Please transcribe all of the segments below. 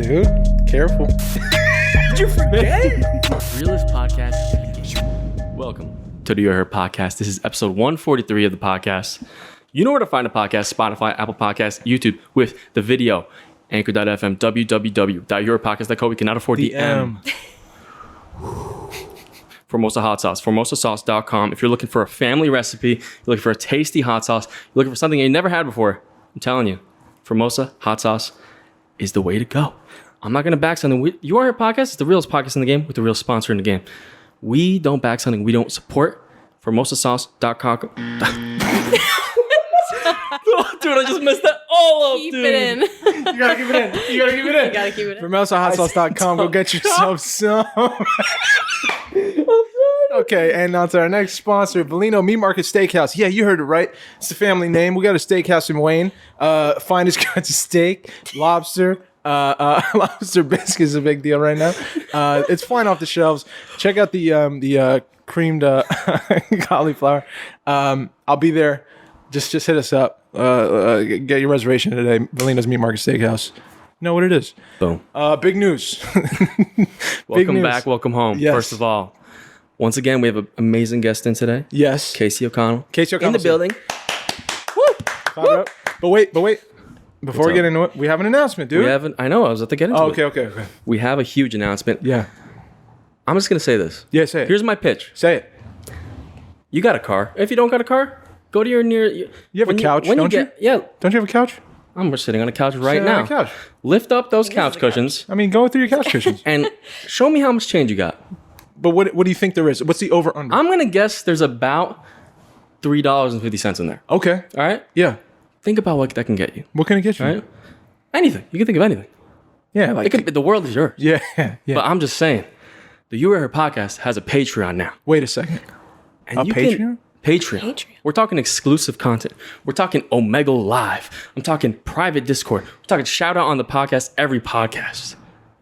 dude. Careful. Did you forget? Realist Podcast. Welcome to the You Are Here Podcast. This is episode 143 of the podcast. You know where to find the podcast: Spotify, Apple Podcasts, YouTube, with the video. Anchor.fm, www.yourpodcast.co. We cannot afford the M. Formosa hot sauce, formosasauce.com. If you're looking for a family recipe, you're looking for a tasty hot sauce, you're looking for something you never had before, I'm telling you, Formosa hot sauce is the way to go. I'm not going to back something. You Are Here Podcast is the realest podcast in the game with the real sponsor in the game. We don't back something we don't support. Formosasauce.com. Dude, I just messed that all up, Keep dude. it in. You gotta keep it in. You gotta keep it in. You gotta keep it in. FormosaHotSauce.com. Go get yourself some. Okay, and now to our next sponsor, Bellino Meat Market Steakhouse. Yeah, you heard it right. It's the family name. We got a steakhouse in Wayne. Finest cuts of steak, lobster. Lobster biscuit is a big deal right now. It's flying off the shelves. Check out the creamed cauliflower. I'll be there. Just hit us up. Get your reservation today. Bellino's Meat Market Steakhouse. You know what it is. Boom. Big news. Welcome back. Welcome home. Yes. First of all, once again, we have an amazing guest in today. Yes. Casey O'Connell. Casey O'Connell. In the building. Woo! But wait. Before we get into it, we have an announcement, dude. I know. I was about to get into it. Okay. We have a huge announcement. Yeah. I'm just going to say this. Yeah, say it. Here's my pitch. Say it. You got a car. If you don't got a car, go to your near... You have a couch, don't you? Yeah. Don't you have a couch? I'm sitting on a couch right Sitting now. on a couch. Lift up those couch cushions I mean, go through your couch cushions. and show me how much change you got. But what do you think there is? What's the over-under? I'm going to guess there's about $3.50 in there. Okay. All right? Yeah. Think about what that can get you. What can it get you? All right? Anything. You can think of anything. Yeah, like... The world is yours. Yeah. But I'm just saying, the You Are Here Podcast has a Patreon now. Wait a second. And A Patreon? Patreon. We're talking exclusive content. We're talking Omega Live. I'm talking private Discord. We're talking shout out on the podcast, every podcast.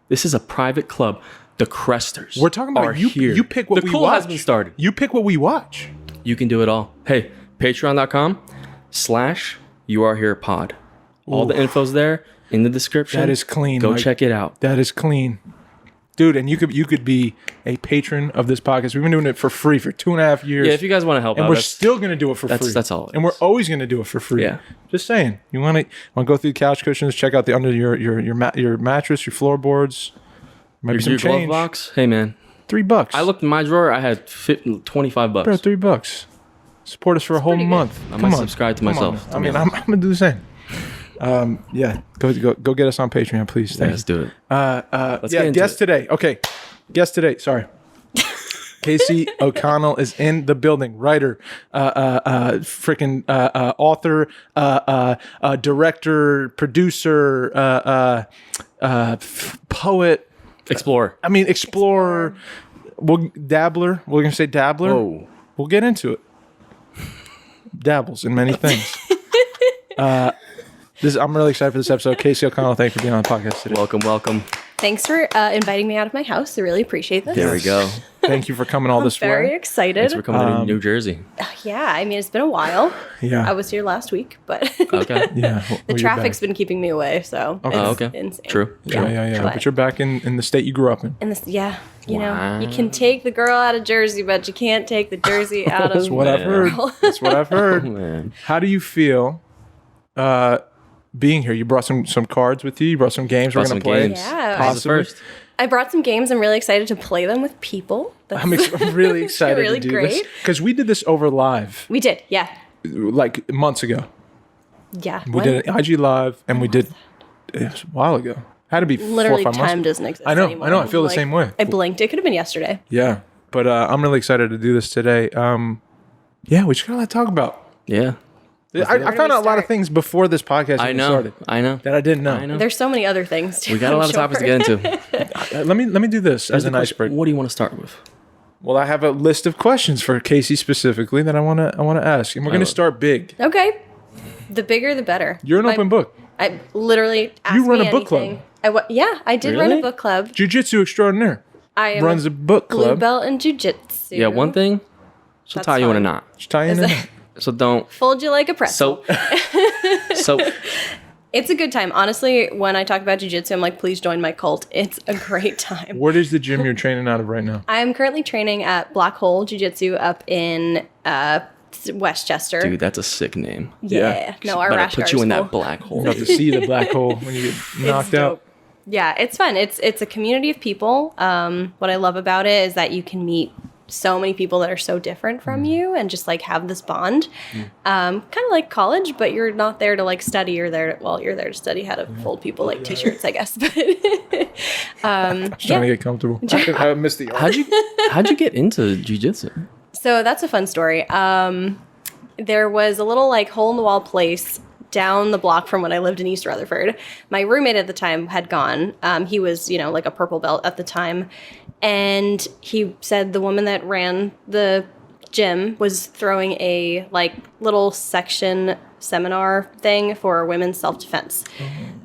This is a private club. The Cresters We're talking about are you. here. You pick what the we cool watch. has been started. You pick what we watch. You can do it all. Hey, patreon.com/YouAreHerePod. All the info's there in the description. That is clean. Go check it out. That is clean. Dude, and you could be a patron of this podcast. We've been doing it for free for 2.5 years. Yeah, if you guys want to help and out, we're still going to do it for free. that's all it and is. we're always going to do it for free. Yeah. Just saying. You want to go through the couch cushions, check out the under your mattress, your floorboards. Maybe some your glove change. box. Hey man, $3. I looked in my drawer. I had $25. Bro, $3. Support us for a whole month. I might subscribe to myself. I mean, I'm gonna do the same. Yeah, go get us on Patreon, please. Yeah, let's do it. Let's get into guest it. today. Okay, guest today. Sorry, Casey O'Connell is in the building. Writer, freaking author, director, producer, poet, Explorer. I mean, explorer. Dabbler. We're gonna say dabbler. Whoa. We'll get into it. Dabbles in many things. I'm really excited for this episode. Casey O'Connell, thank you for being on the podcast today. Welcome. Thanks for inviting me out of my house. I really appreciate this. There we go. Thank you for coming all this Very way. excited. Thanks for coming to New Jersey. Yeah, I mean, it's been a while. Yeah. I was here last week, but Okay. Yeah. the traffic's been keeping me away, so it's okay. insane. True. Yeah. But- But you're back in the state you grew up in. And this, you Wow. know, you can take the girl out of Jersey, but you can't take the Jersey out That's of what I've heard. That's what I've heard. Man. How do you feel being here? You brought some cards with you. You brought some games we're Brought going to some play. games. Yeah. This is the Possibly. first. I brought some games. I'm really excited to play them with people. I'm really excited really to do this. great. Because we did this over live We did, yeah. like months ago. Yeah. We did an IG live and we did it was a while ago. Had to be Literally, 4 or 5 months time ago. doesn't exist I know. anymore. I feel the same way. I blinked. It could have been yesterday. Yeah, but I'm really excited to do this today. Yeah, we just got a lot to talk about. Yeah. I found out a lot of things before this podcast I even know. started I know. that I didn't know. I know. There's so many other things. We got a lot of topics to get into. Let me do this as an icebreaker. What do you want to start with? Well, I have a list of questions for Casey specifically that I want to ask, and we're going to start big. Okay. The bigger, the better. You're an open book. I literally asked You run me a book club. anything. I did run Really? a book club. Jiu-Jitsu extraordinaire. I am runs a book blue club. belt in jiu-jitsu. Yeah, one thing. She'll That's tie you in a fine. knot. Just tie in Is there. that- So don't. Fold you like a pretzel. So It's a good time. Honestly, when I talk about jiu-jitsu, I'm like, please join my cult. It's a great time. What is the gym you're training out of right now? I am currently training at Black Hole Jiu-Jitsu up in Westchester. Dude, that's a sick name. Yeah. No, our rash Better put you in that black hole. About to see the black hole when you get knocked out. Yeah, it's fun. It's a community of people. What I love about it is that you can meet so many people that are so different from you and just like have this bond. Kind of like college, but you're not there to like study. You're there to study how to fold people like t-shirts, I guess. But Trying to get comfortable. I missed the art. How'd you get into jiu-jitsu? So that's a fun story. There was a little like hole in the wall place down the block from when I lived in East Rutherford. My roommate at the time had gone. He was, like a purple belt at the time. And he said the woman that ran the gym was throwing a like little section seminar thing for women's self-defense.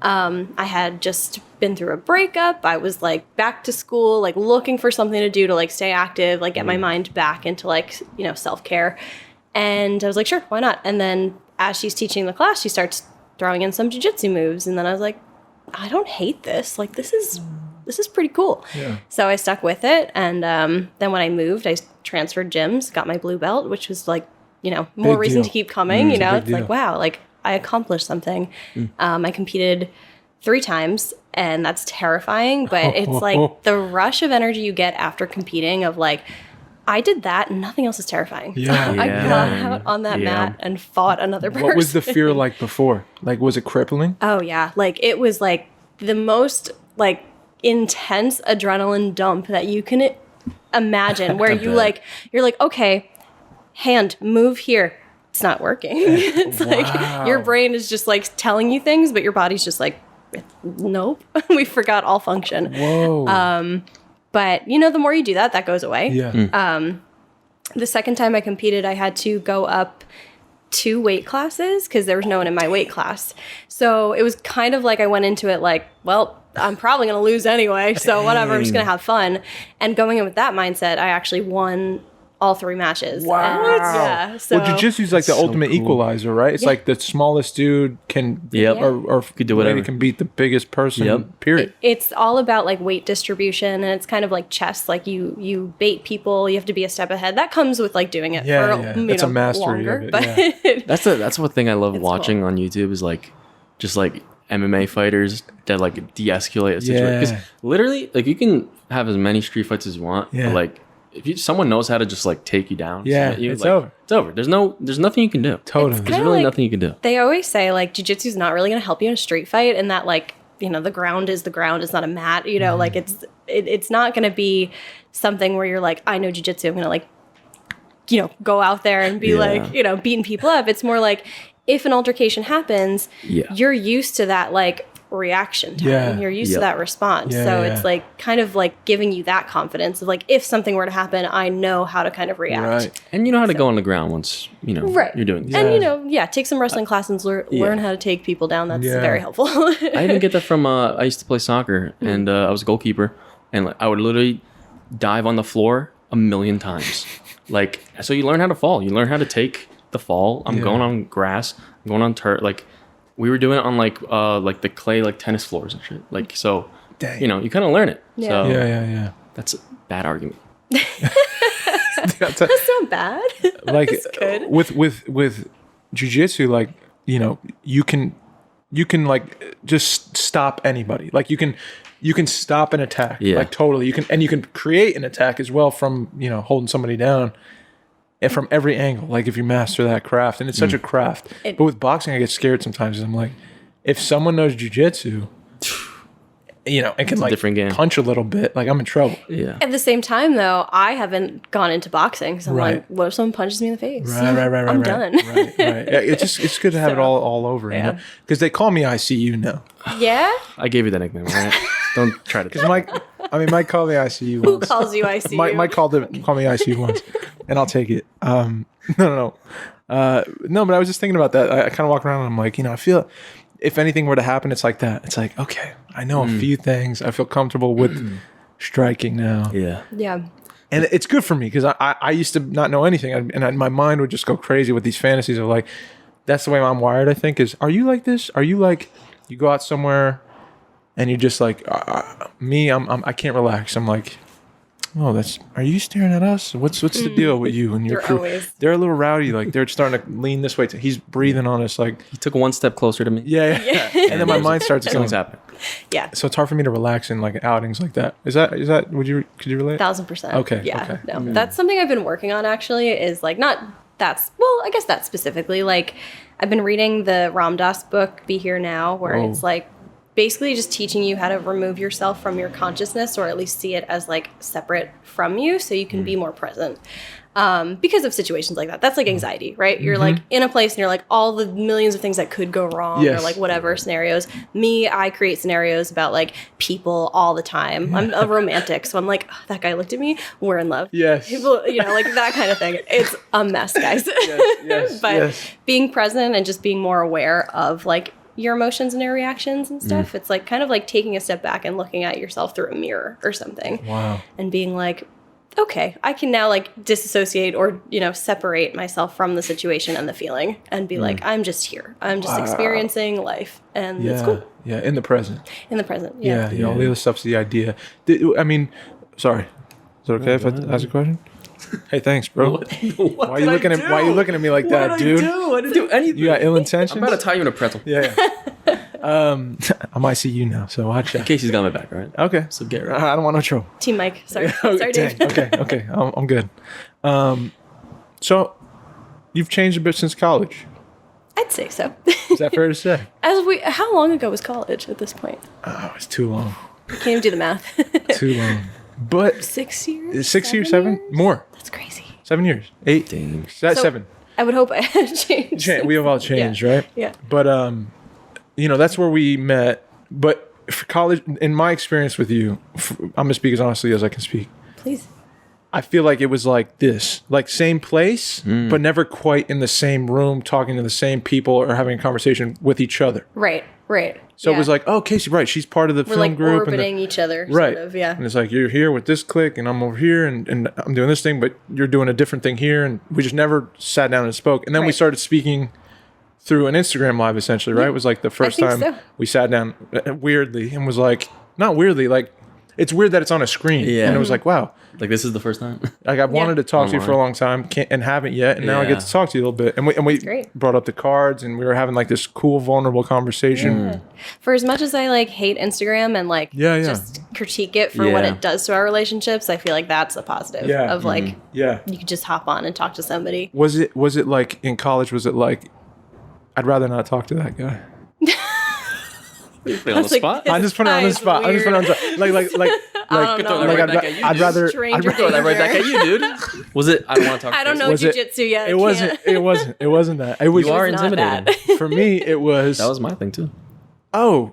I had just been through a breakup. I was like back to school, like looking for something to do to like stay active, like get my mind back into like, self-care. And I was like, sure, why not? And then as she's teaching the class, she starts throwing in some jiu-jitsu moves. And then I was like, I don't hate this. Like, this is pretty cool. Yeah. So I stuck with it. And then when I moved, I transferred gyms, got my blue belt, which was like, more reason to keep coming. It's like, wow, like I accomplished something. I competed 3 times, and that's terrifying. But it's like the rush of energy you get after competing of like, I did that and nothing else is terrifying. Yeah. I got out on that mat and fought another person. What was the fear like before? Like, was it crippling? Oh, yeah. Like, it was like the most like intense adrenaline dump that you can imagine where you're like, okay, hand, move here. It's not working. It's like your brain is just like telling you things, but your body's just like, nope, we forgot all function. Whoa. But, the more you do that, that goes away. Yeah. The second time I competed, I had to go up 2 weight classes because there was no one in my weight class. So it was kind of like I went into it like, well, I'm probably going to lose anyway. So whatever, I'm just going to have fun. And going in with that mindset, I actually won all 3 matches. Wow. And, yeah. So well, jiu-jitsu is like the ultimate equalizer, right? It's like the smallest dude can, or could do whatever. Can beat the biggest person, period. It's all about like weight distribution, and it's kind of like chess. Like you bait people, you have to be a step ahead. That comes with like doing it for That's a mastery longer. of it. But That's one thing I love watching on YouTube is like just like MMA fighters that like de-escalate a situation. Because literally, like you can have as many street fights as you want, but like if someone knows how to just like take you down, it's over. It's over. There's nothing you can do. Totally. There's really nothing you can do. They always say like jiu-jitsu is not really going to help you in a street fight, and that like the ground is the ground. It's not a mat. Like it's not going to be something where you're like, I know jiu-jitsu. I'm going to like go out there and be like beating people up. It's more like if an altercation happens, you're used to that like reaction time. Yeah. You're used to that response. It's like kind of like giving you that confidence of like if something were to happen, I know how to kind of react. Right. And you know how to go on the ground once you're doing this. And take some wrestling classes and learn how to take people down. That's very helpful. I even get that from I used to play soccer and I was a goalkeeper, and like, I would literally dive on the floor 1,000,000 times. Like, so you learn how to fall. You learn how to take the fall. I'm going on grass. I'm going on turf. Like, we were doing it on like the clay like tennis floors and shit. Like, so you kind of learn it. Yeah. So Yeah. that's a bad argument. That's not bad. Like That's good. with jiu-jitsu, like you can like just stop anybody. Like you can stop an attack. Like totally. You can create an attack as well from holding somebody down. And from every angle, like if you master that craft, and it's such a craft. But with boxing, I get scared sometimes. I'm like, if someone knows jiu-jitsu, and can like different game. Punch a little bit, like I'm in trouble. Yeah. At the same time, though, I haven't gone into boxing because I'm like, what if someone punches me in the face? Right. I'm done. Right. It's good to have it all over, because they call me ICU now. Yeah? I gave you that nickname, right? Don't try to. Because Mike called me ICU Who once. calls you ICU? Mike called me ICU once, and I'll take it. No. But I was just thinking about that. I kind of walk around and I'm like, I feel if anything were to happen, it's like that. It's like, okay, I know a few things. I feel comfortable with striking now. Yeah. And it's good for me because I used to not know anything, and my mind would just go crazy with these fantasies of like, that's the way I'm wired. I think are you like this? Are you like you go out somewhere and you're just like, I can't relax. I'm like, oh, are you staring at us? What's the deal with you and your You're crew? always- They're a little rowdy. Like they're starting to lean this way. He's breathing on us. Like, He took one step closer to me. yeah. And then my mind starts going. Something's happening. Yeah. So it's hard for me to relax in like outings like that. Is that, could you relate? 1,000%. Okay, Yeah. okay. No, that's something I've been working on actually is like I guess that specifically. Like I've been reading the Ram Dass book, Be Here Now, where it's like basically just teaching you how to remove yourself from your consciousness or at least see it as like separate from you so you can be more present. Because of situations like that. That's like anxiety, right? You're like in a place and you're like all the millions of things that could go wrong or Yes. like whatever scenarios. I create scenarios about like people all the time. I'm a romantic, so I'm like, oh, that guy looked at me, we're in love. Yes. People, like that kind of thing. It's a mess, guys. yes, But yes. being present and just being more aware of like your emotions and your reactions and stuff, it's like kind of like taking a step back and looking at yourself through a mirror or something. Wow. And being like, okay, I can now like disassociate or, separate myself from the situation and the feeling and be like, I'm just here. I'm just experiencing life. And it's cool Yeah. In the present. in the present. Yeah. All the other stuff's the idea. Sorry. Is it okay if I ask a question? Hey, thanks, bro. Why are you looking at me like that, dude? I didn't do anything. You got ill intentions? I'm about to tie you in a pretzel. Yeah. I might see you now, so watch out. Casey's got my back, all right? Okay. So get ready. I don't want no trouble. Team Mike. Sorry. Sorry, Dave. Dang. Okay. I'm good. So you've changed a bit since college. I'd say so. Is that fair to say? How long ago was college at this point? Oh, it's too long. I can't even do the math. Too long. But 6 years? 6 years, 7? More. That's crazy. 7 years. 8. Dang. That's So- 7. I would hope I had changed. We have all changed, right? Yeah. But that's where we met. But for college, in my experience with you, I'm gonna speak as honestly as I can speak. Please. I feel like it was like this, like same place, but never quite in the same room, talking to the same people or having a conversation with each other. Right. So it was like, oh, Casey, right? She's part of the we're film like group, orbiting each other. right? Sort of, yeah. And it's like you're here with this clique, and I'm over here, and I'm doing this thing, but you're doing a different thing here, and we just never sat down and spoke. And then we Right. started speaking through an Instagram live, essentially, right? It was like the first think time so. we sat down weirdly and was like, not weirdly, like it's weird that it's on a screen, Yeah. and it was like, wow, Like, this is the first time? like I've wanted to talk to you for a Online. long time, and haven't yet, and now I Yeah. get to talk to you a little bit. And we great. brought up the cards, and we were having like this cool, vulnerable conversation. For as much as I like hate Instagram and like Yeah. just critique it for what Yeah. it does to our relationships, I feel like that's a positive Yeah. of like Yeah. you could just hop on and talk to somebody. Was it like in college? Was it like I'd rather not talk to that guy? On the like, spot? I just put it on the Guy's spot. I just put it on the spot. Like I don't know. like Right back at you, I'd dude. rather. Stranger I'd rather Throw that right back at you, dude. Was it? I don't want to talk. I don't know Was it- jujitsu yet. it wasn't. It wasn't. It wasn't that. It was. You are It's not intimidating. that. For me, it was. That was my thing too. Oh,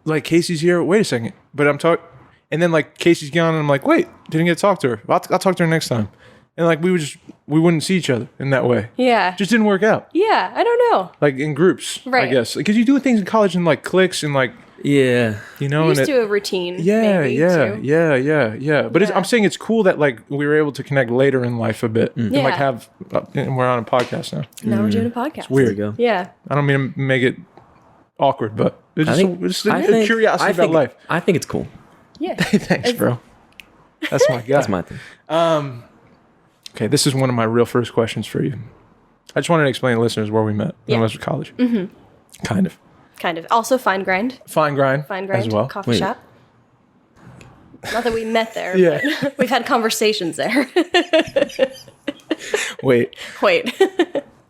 like Casey's here. Wait a second. But I'm talking, and then like Casey's gone, and I'm like, wait, didn't get to talk to her. I'll talk to her next time. And like we wouldn't see each other in that way. Yeah. Just didn't work out. Yeah. I don't know. Like in groups, I Right. guess, because you do things in college in like cliques and like Yeah. you know. We're and used it- to a routine. Yeah, maybe, yeah, too. yeah. But I'm saying it's cool that like we were able to connect later in life a bit and like Yeah. have, and we're on a podcast now. Now we're doing a podcast. There you go. Yeah. I don't mean to make it awkward, but it's just a I think- curiosity I about think- life. I think it's cool. Yeah. Thanks, bro. That's my guy. That's my thing. Okay, this is one of my real first questions for you. I just wanted to explain to listeners where we met when I Yeah. was in college. Mm-hmm. Kind of. Kind of. Also Fine Grind. Fine grind. Fine Grind as well. coffee Wait. shop. Not that we met there, Yeah. but we've had conversations there. Wait. Wait.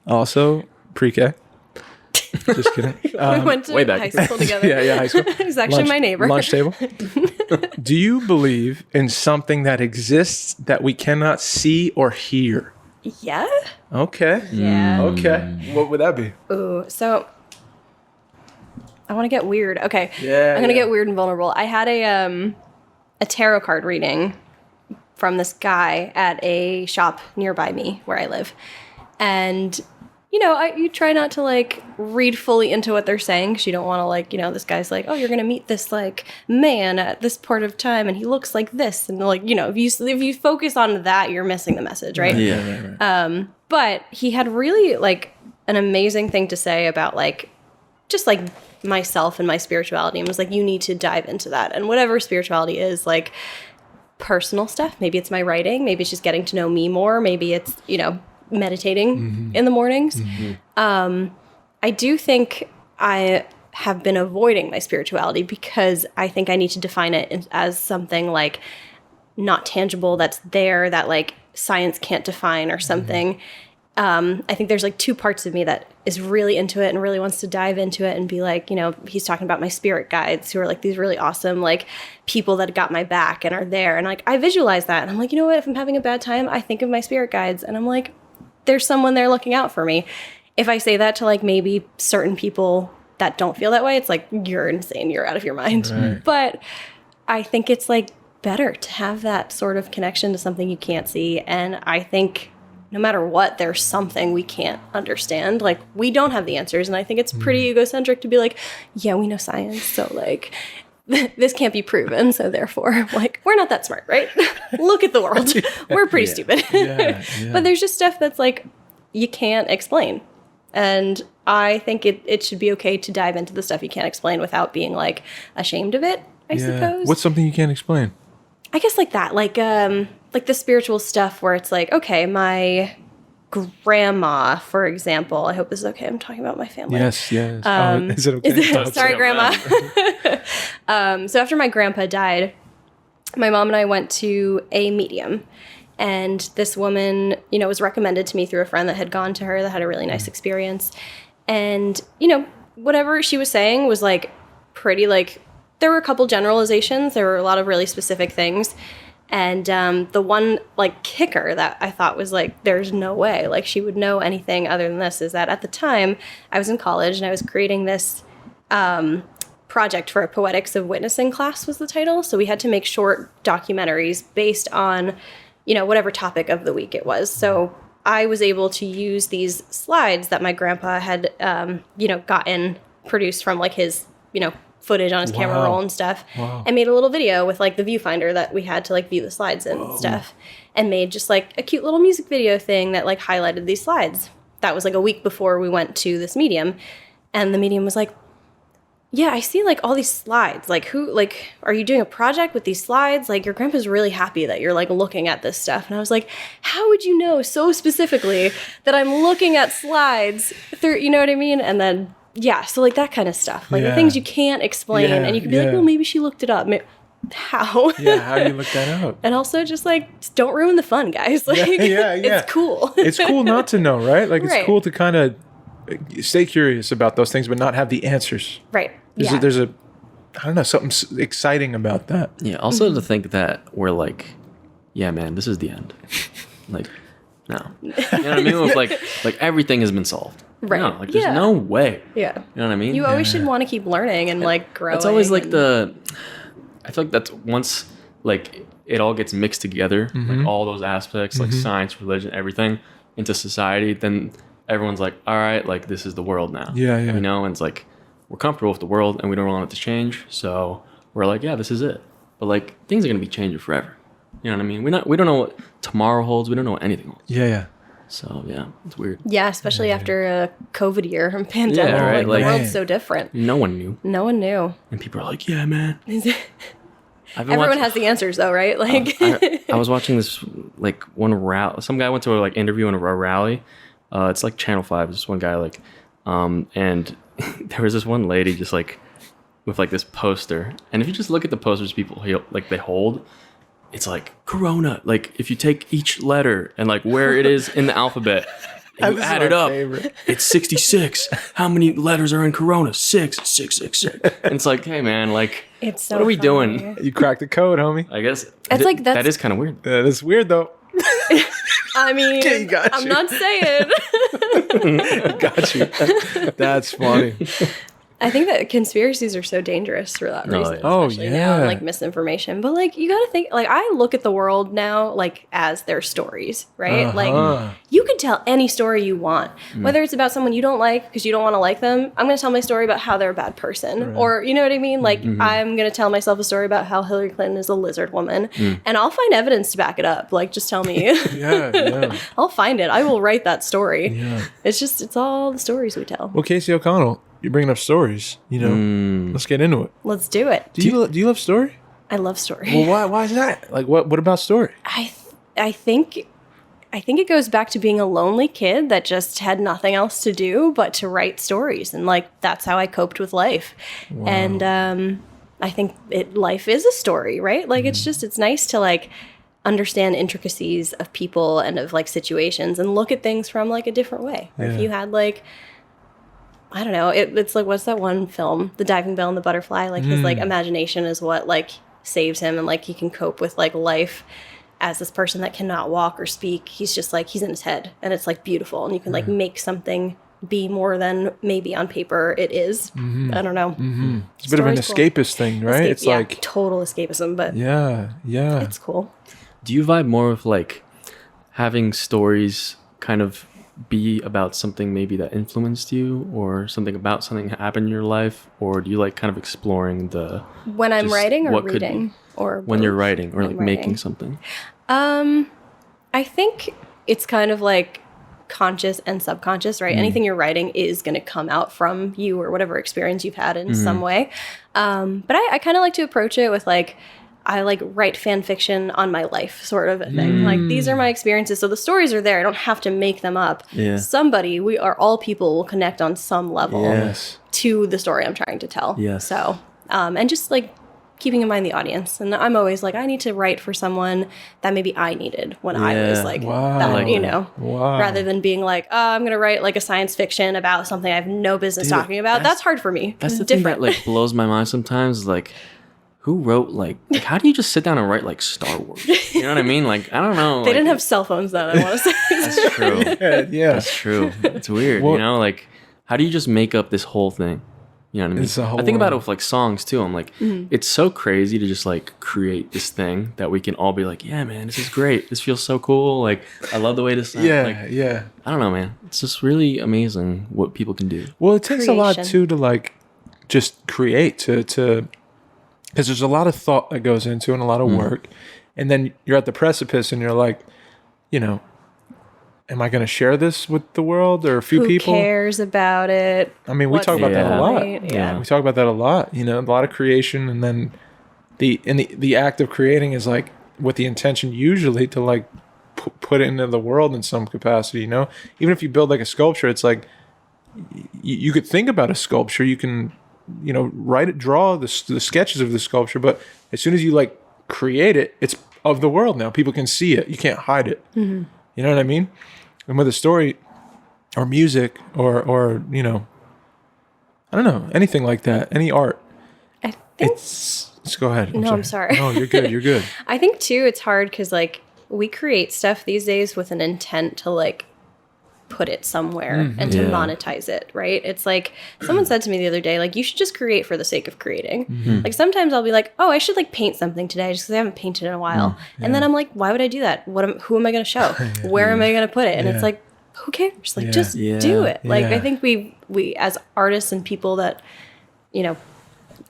Also, pre-K. Just kidding. We went to way back. high school together. Yeah, high school. He's actually my neighbor. Lunch table. Do you believe in something that exists that we cannot see or hear? Yeah? Okay. Yeah. Okay. What would that be? Ooh, so I want to get weird. Okay. Yeah, I'm going to yeah. get weird and vulnerable. I had a tarot card reading from this guy at a shop nearby me where I live. And you try not to like read fully into what they're saying because you don't want to like, this guy's like, oh, you're going to meet this like man at this part of time and he looks like this. And like, if you focus on that, you're missing the message, right? Yeah. But he had really like an amazing thing to say about like just like myself and my spirituality, and was like, you need to dive into that. And whatever spirituality is, like personal stuff, maybe it's my writing, maybe it's just getting to know me more, maybe it's, you know, meditating in the mornings. I do think I have been avoiding my spirituality because I think I need to define it as something like not tangible, that's there, that like science can't define or something. I think there's like two parts of me that is really into it and really wants to dive into it and be like, you know, he's talking about my spirit guides who are like these really awesome, like people that got my back and are there. And like, I visualize that. And I'm like, you know what, if I'm having a bad time, I think of my spirit guides and I'm like, there's someone there looking out for me. If I say that to like maybe certain people that don't feel that way, it's like, you're insane, you're out of your mind. Right. But I think it's like better to have that sort of connection to something you can't see. And I think no matter what, there's something we can't understand. Like, we don't have the answers. And I think it's pretty egocentric to be like, yeah, we know science, so like this can't be proven. So therefore, like, we're not that smart, right? Look at the world. We're pretty stupid. But there's just stuff that's like, you can't explain. And I think it should be okay to dive into the stuff you can't explain without being like ashamed of it, I suppose. What's something you can't explain? I guess like that, like the spiritual stuff where it's like, okay, my grandma, for example, I hope this is okay. I'm talking about my family. Yes. Is it okay? Sorry, grandma. So after my grandpa died, my mom and I went to a medium. And this woman, you know, was recommended to me through a friend that had gone to her that had a really nice experience. And, you know, whatever she was saying was like pretty like, there were a couple generalizations. There were a lot of really specific things. And the one like kicker that I thought was like, there's no way like she would know anything other than this is that at the time I was in college and I was creating this project for a Poetics of Witnessing class was the title. So we had to make short documentaries based on, you know, whatever topic of the week it was. So I was able to use these slides that my grandpa had, you know, gotten produced from like his, you know, footage on his camera roll and stuff, and made a little video with like the viewfinder that we had to like view the slides and stuff, and made just like a cute little music video thing that like highlighted these slides. That was like a week before we went to this medium, and the medium was like, yeah, I see like all these slides. Like, who, like, are you doing a project with these slides? Like, your grandpa's really happy that you're like looking at this stuff. And I was like, how would you know so specifically that I'm looking at slides through, you know what I mean? And then, yeah, so like that kind of stuff, like the things you can't explain. And you can be like, well, maybe she looked it up. How? Yeah, how do you look that up? And also just like, just don't ruin the fun, guys. Like, it's cool. It's cool not to know, right? Like, it's cool to kind of stay curious about those things, but not have the answers. Right. There's a, I don't know, something exciting about that. Yeah. Also to think that we're like, yeah, man, this is the end. Like, no. You know what I mean? With like everything has been solved. Right. No, like there's no way. Yeah. You know what I mean? You always should want to keep learning and like growing. It's always like I feel like that's once like it all gets mixed together, like all those aspects, like science, religion, everything into society, then everyone's like, all right, like this is the world now. Yeah. You know, and it's like we're comfortable with the world and we don't want it to change. So we're like, yeah, this is it. But like things are gonna be changing forever. You know what I mean? We don't know what tomorrow holds. We don't know what anything holds. Yeah. So yeah, it's weird. Yeah, especially after a COVID year and pandemic. Yeah, right. Like the world's so different. No one knew. No one knew. And people are like, yeah, man. Everyone has the answers though, right? Like I was watching this like one rally. Some guy went to a like interview in a rally. It's like Channel 5. This one guy like, and there was this one lady just like with like this poster. And if you just look at the posters people like they hold, it's like Corona. Like if you take each letter and like where it is in the alphabet, and you add it up, it's 66. How many letters are in Corona? 6. And it's like, hey man, like, it's so what are we funny. doing? You cracked the code, homie. I guess it's like that is kind of weird. That is weird though. I mean, I'm not saying. Got you. That's funny. I think that conspiracies are so dangerous for that reason. Especially now, like mimisinformation. But like, you got to think, like, I look at the world now, like, as their stories, right? Like, you could tell any story you want, whether it's about someone you don't like because you don't want to like them. I'm going to tell my story about how they're a bad person. Right. Or, you know what I mean? Like, I'm going to tell myself a story about how Hillary Clinton is a lizard woman. And I'll find evidence to back it up. Like, just tell me. I'll find it. I will write that story. Yeah. It's all the stories we tell. Well, Casey O'Connell, you're bringing up stories. You know, let's get into it. Let's do it. Do you love story? I love story. Well, why is that? Like, what about story? I think it goes back to being a lonely kid that just had nothing else to do but to write stories, and like that's how I coped with life. Wow. And I think life is a story, right? Like it's nice to like understand intricacies of people and of like situations and look at things from like a different way. Or if you had like, I don't know, it's like, what's that one film, The Diving Bell and the Butterfly? Like his like imagination is what like saves him, and like he can cope with like life as this person that cannot walk or speak. He's just like, he's in his head, and it's like beautiful, and you can like make something be more than maybe on paper it is. I don't know. It's a bit of an escapist thing, right? It's like total escapism, but yeah, it's cool. Do you vibe more with like having stories kind of be about something maybe that influenced you, or something about something that happened in your life, or do you like kind of exploring the when I'm writing or reading, or when you're writing or like making writing. something? I think it's kind of like conscious and subconscious, right? Anything you're writing is going to come out from you or whatever experience you've had in some way. But I kind of like to approach it with like, I like write fan fiction on my life sort of a thing. Like these are my experiences. So the stories are there. I don't have to make them up. Yeah. Somebody, we are all people, will connect on some level to the story I'm trying to tell. Yes. So, and just like keeping in mind the audience. And I'm always like, I need to write for someone that maybe I needed when I was like that, you know, rather than being like, oh, I'm going to write like a science fiction about something I have no business talking about. That's hard for me. That's the thing that like blows my mind sometimes. Like, who wrote like how do you just sit down and write like Star Wars? You know what I mean? Like, I don't know. They didn't have cell phones then, I want to say. That's true. yeah. That's true. It's weird, you know? Like, how do you just make up this whole thing? You know what I mean? It's a whole I think about it with like songs too. I'm like, it's so crazy to just like create this thing that we can all be like, yeah, man, this is great. This feels so cool. Like, I love the way this sounds. Yeah. I don't know, man. It's just really amazing what people can do. Well, it takes a lot Creation. too to like just create to because there's a lot of thought that goes into it and a lot of work, and then you're at the precipice and you're like, you know, am I going to share this with the world or a few people? Who cares about it? I mean, we talk about that a lot. Yeah. We talk about that a lot. You know, a lot of creation, and then the act of creating is like with the intention usually to like put it into the world in some capacity. You know, even if you build like a sculpture, it's like you could think about a sculpture. You can, you know, draw the sketches of the sculpture, but as soon as you like create it, it's of the world now. People can see it. You can't hide it. You know what I mean? And with a story or music or you know, I don't know, anything like that, any art, I think let's go ahead. I'm sorry. No, you're good. You're good. I think too it's hard because like we create stuff these days with an intent to like put it somewhere and to monetize it, right? It's like someone said to me the other day, like, you should just create for the sake of creating. Like sometimes I'll be like, oh, I should like paint something today just because I haven't painted in a while. And then I'm like, why would I do that? Who am I going to show? Where am I going to put it? And it's like, who cares? Like, just do it. Like, I think we as artists and people that, you know,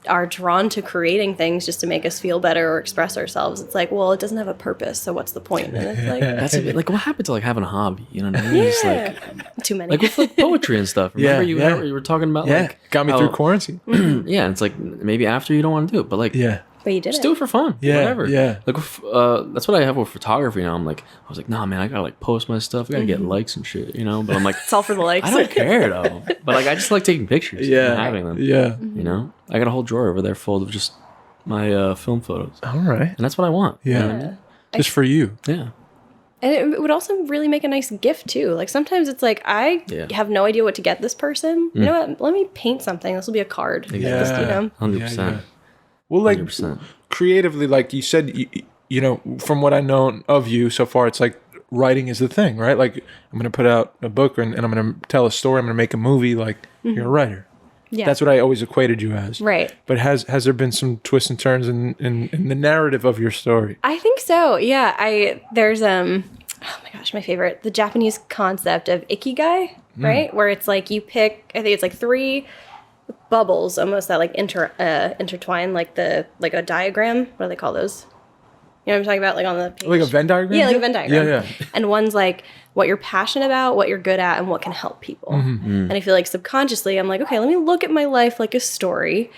are drawn to creating things just to make us feel better or express ourselves. It's like, well, it doesn't have a purpose, so what's the point? And it's like, That's a bit, like, what happened to like having a hobby? You know what I mean? It's like too many. like with like poetry and stuff. Remember you were talking about like got me through quarantine. yeah, it's like maybe after you don't want to do it, but like but you did just it. do it for fun. Whatever. Yeah. Like with, that's what I have with photography now. I was like, nah, man, I gotta like post my stuff. I gotta get likes and shit, you know. But I'm like, It's all for the likes. I don't care though. But like, I just like taking pictures. And having them. Yeah. You know, I got a whole drawer over there full of just my film photos, All right. and that's what I want. Yeah. You know what I mean? Just for you. Yeah. And it would also really make a nice gift too. Like sometimes it's like I have no idea what to get this person. You know what? Let me paint something. This will be a card. Yeah. Just, you know. 100%. Well, like 100%. creatively, like you said, you know, from what I know of you so far, it's like writing is the thing, right? Like I'm going to put out a book and I'm going to tell a story. I'm going to make a movie. Like you're a writer. Yeah. That's what I always equated you as. Right. But has there been some twists and turns in the narrative of your story? I think so. Yeah. There's oh my gosh, my favorite, the Japanese concept of ikigai, right? Where it's like you pick, I think it's like 3 bubbles almost that like intertwine like a diagram. What do they call those? You know what I'm talking about? Like on the page. Like a Venn diagram? Yeah, like a Venn diagram. Yeah. And one's like what you're passionate about, what you're good at, and what can help people. And I feel like subconsciously, I'm like, okay, let me look at my life like a story.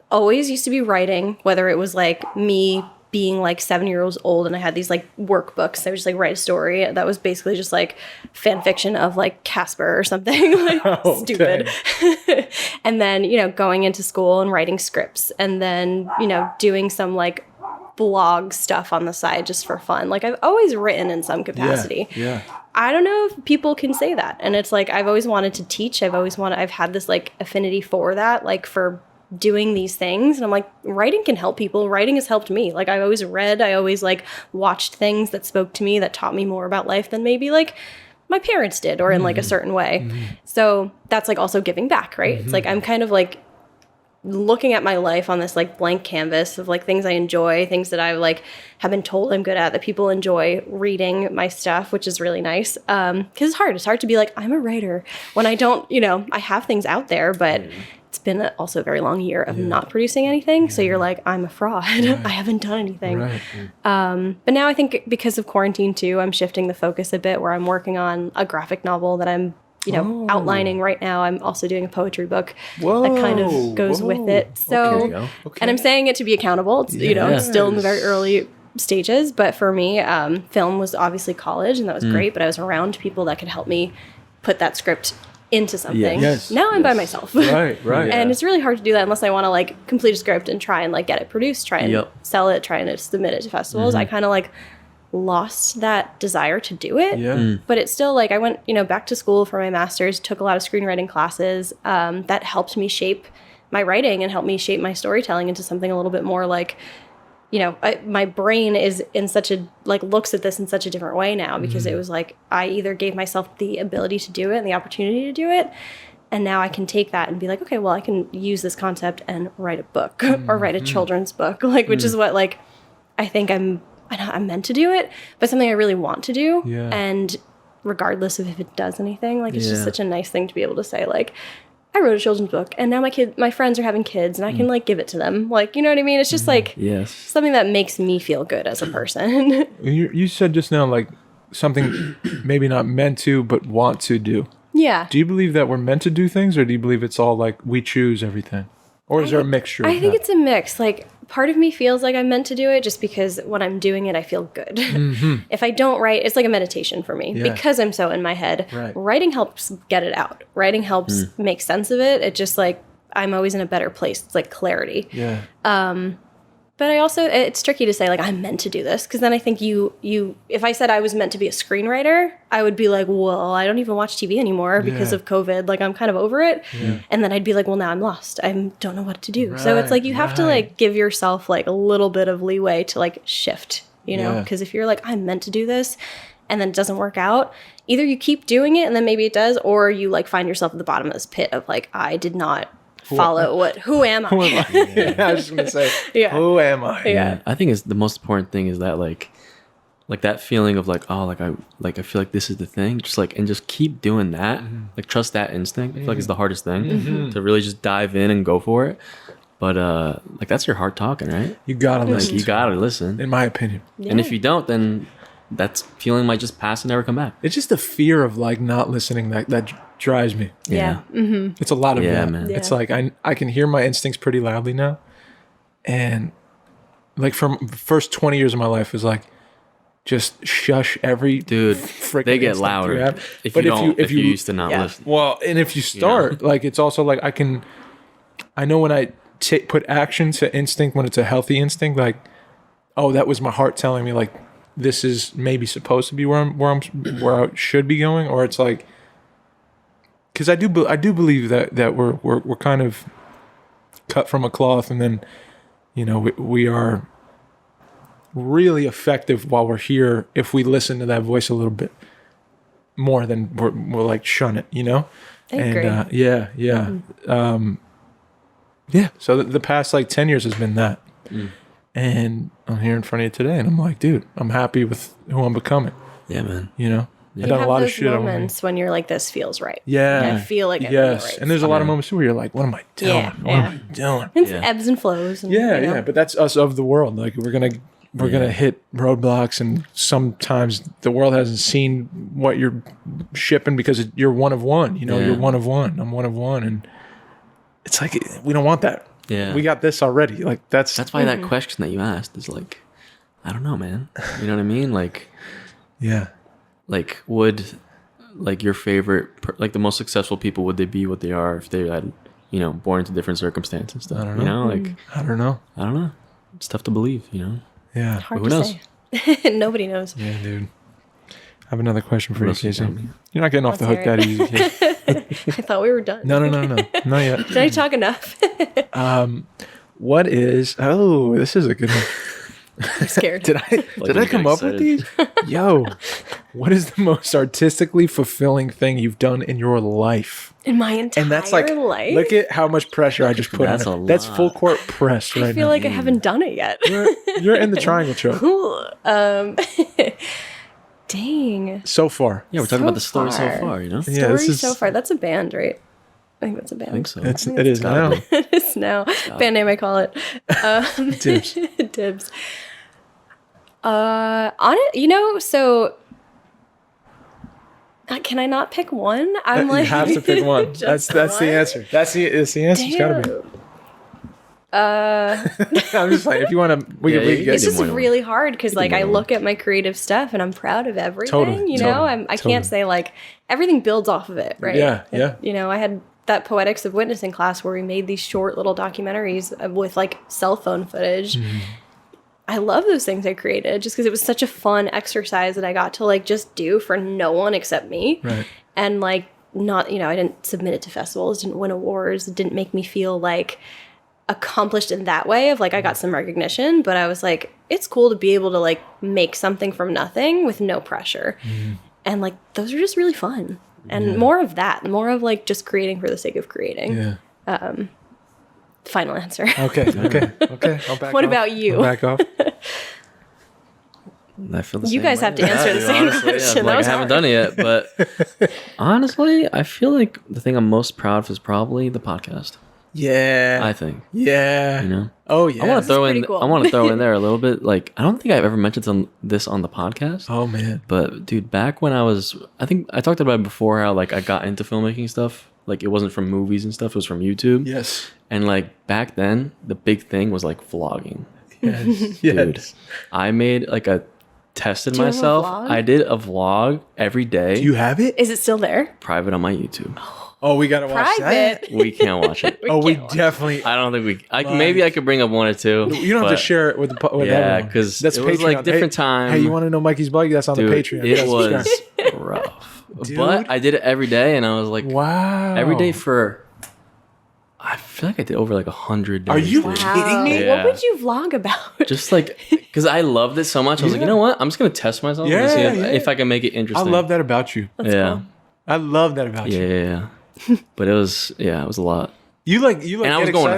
Always used to be writing, whether it was like me being like 7 years old and I had these like workbooks. I would just like write a story that was basically just like fan fiction of like Casper or something like stupid. And then, you know, going into school and writing scripts and then, you know, doing some like blog stuff on the side just for fun. Like I've always written in some capacity. Yeah. I don't know if people can say that. And it's like, I've always wanted to teach. I've had this like affinity for that, like for doing these things. And I'm like, writing can help people. Writing has helped me. Like I always read, I always like watched things that spoke to me, that taught me more about life than maybe like my parents did or in like a certain way. So that's like also giving back, right? It's like, I'm kind of like looking at my life on this like blank canvas of like things I enjoy, things that I like have been told I'm good at, that people enjoy reading my stuff, which is really nice. Cause it's hard to be like, I'm a writer when I don't, you know, I have things out there, but it's been also a very long year of not producing anything. So you're like, I'm a fraud. I haven't done anything. But now I think because of quarantine too, I'm shifting the focus a bit where I'm working on a graphic novel that I'm, you know, outlining right now. I'm also doing a poetry book that kind of goes with it. So, and I'm saying it to be accountable. It's, you know, it's still in the very early stages. But for me, film was obviously college and that was great. But I was around people that could help me put that script into something. Now I'm by myself. Right. And it's really hard to do that unless I want to like complete a script and try and like get it produced, try and sell it, try and submit it to festivals. I kind of like lost that desire to do it. But it's still like I went, you know, back to school for my master's, took a lot of screenwriting classes that helped me shape my writing and helped me shape my storytelling into something a little bit more like, you know, my brain is in such a like looks at this in such a different way now because it was like I either gave myself the ability to do it and the opportunity to do it, and now I can take that and be like, okay, well, I can use this concept and write a book or write a children's book, like which is what like I think I'm meant to do it, but something I really want to do. And regardless of if it does anything, like it's just such a nice thing to be able to say like, I wrote a children's book and now my friends are having kids and I can like give it to them. Like, you know what I mean? It's just like something that makes me feel good as a person. You said just now like something maybe not meant to, but want to do. Yeah. Do you believe that we're meant to do things, or do you believe it's all like we choose everything? Or is there a mixture? I think it's a mix. Like part of me feels like I'm meant to do it just because when I'm doing it, I feel good. If I don't write, it's like a meditation for me because I'm so in my head. Writing helps get it out. Writing helps make sense of it. It just like, I'm always in a better place. It's like clarity. But I also, it's tricky to say like, I'm meant to do this. Cause then I think if I said I was meant to be a screenwriter, I would be like, well, I don't even watch TV anymore because of COVID. Like I'm kind of over it. And then I'd be like, well, now I'm lost. I don't know what to do. So it's like, you have to like give yourself like a little bit of leeway to like shift, you know? Cause if you're like, I'm meant to do this and then it doesn't work out, either you keep doing it and then maybe it does, or you like find yourself at the bottom of this pit of like, I did not follow who am I? I was just gonna say, who am I? I think it's the most important thing is that like that feeling of like, oh, like I feel like this is the thing, just like, and just keep doing that. Like trust that instinct. I feel like it's the hardest thing to really just dive in and go for it. But like that's your heart talking, right? You gotta listen. Like, you gotta listen, in my opinion. And if you don't, then that feeling might just pass and never come back. It's just the fear of like not listening that drives me. It's a lot of that. Man. It's like I can hear my instincts pretty loudly now, and like from the first 20 years of my life was like just shush every they get louder if you used to not listen. Well, and if you start like it's also like I know when I put action to instinct, when it's a healthy instinct, like, oh, that was my heart telling me like this is maybe supposed to be where I should be going, or it's like, because I do believe that we're kind of cut from a cloth, and then, you know, we are really effective while we're here if we listen to that voice a little bit more than we're like shun it, you know. I agree. So the past like 10 years has been that. And I'm here in front of you today, and I'm like, dude, I'm happy with who I'm becoming. Yeah, man. You know, I've done a lot of shit. Moments when you're like, this feels right. Yeah, I feel like right. And there's a lot of moments too where you're like, what am I doing? What am I doing? It's ebbs and flows. And, but that's us of the world. Like we're we're gonna hit roadblocks, and sometimes the world hasn't seen what you're shipping because you're one of one. You know, you're one of one. I'm one of one, and it's like we don't want that. Yeah, we got this already. Like that's why that question that you asked is like, I don't know, man. You know what I mean? Like, yeah. Like, would like your favorite, like the most successful people, would they be what they are if they had, you know, born into different circumstances and stuff? I don't know. You know, like I don't know. It's tough to believe, you know. Yeah. Hard who to knows? say. Nobody knows. Yeah, dude. I have another question for you, else you Casey. got me? You're not getting off the hook Let's that easy, Casey. I thought we were done. No, not yet. Did I talk enough? What is? Oh, this is a good one. I'm scared. Did I come up with these? Yo, what is the most artistically fulfilling thing you've done in your life? In my entire And that's like, life? look at how much pressure I just put That's on a it. That's lot. full court press right now. I feel like I haven't done it yet. You're in the triangle choke Dang. so far. Yeah, we're talking So about the story so far. far, you know. Yeah, Story this is so far. That's a band, right? I think that's a band. I think so. it is now. It is now. Band name, I call it. Dibs. Dibs. On it, you know, so can I not pick one? I'm like, you have to pick one. just That's the one? answer. It's the answer. It's gotta be. I'm just like, if you want to, we Yeah, can you get can It's do just more than really hard because like I more than look at my creative stuff and I'm proud of everything. Totally, you know, totally, I can't say like everything builds off of it, right? Yeah. You know, I had that Poetics of Witnessing class where we made these short little documentaries with like cell phone footage. Mm-hmm. I love those things I created just because it was such a fun exercise that I got to like just do for no one except me. Right. And like not, you know, I didn't submit it to festivals, didn't win awards, it didn't make me feel like accomplished in that way of like I got some recognition, but I was like, it's cool to be able to like make something from nothing with no pressure. And like those are just really fun. And more of that, more of like just creating for the sake of creating. Yeah. Final answer. Okay. I'll back What off. about you? I'll back off. I feel the You same guys way. have to answer the dude, same honestly, question. Like, That was I haven't hard. done it yet, but honestly, I feel like the thing I'm most proud of is probably the podcast. Yeah. I think. Yeah. You know. Oh yeah. I want to throw in. pretty cool. I want to throw in there a little bit. Like, I don't think I've ever mentioned this on the podcast. Oh man. But dude, back when I think I talked about it before how like I got into filmmaking stuff. Like it wasn't from movies and stuff. It was from YouTube. Yes. And like back then, the big thing was like vlogging. Yes. Dude, I made like tested Do you have a myself. vlog? I did a vlog every day. Do you have it? Is it still there? private on my YouTube. Oh, we gotta watch Private. that. We can't watch it. Oh, we can't watch definitely. I don't think maybe I could bring up one or two. You don't have to but share it with with Yeah, everyone. 'cause that's it was, like, Patreon. different Hey, time. Hey, you want to know Mikey's bug? That's on Dude, the Patreon. it Yes, was subscribe. rough. Dude. But I did it every day, and I was like, Wow. every day for. I feel like I did over like 100 days. Are you dude. kidding me? Yeah. What would you vlog about? Just like, because I loved it so much, I was like, you know what? I'm just gonna test myself and see Yeah. if I can make it I interesting. love that about you. Yeah. cool. I love that about you. Yeah. But it was a lot. You like. And I was going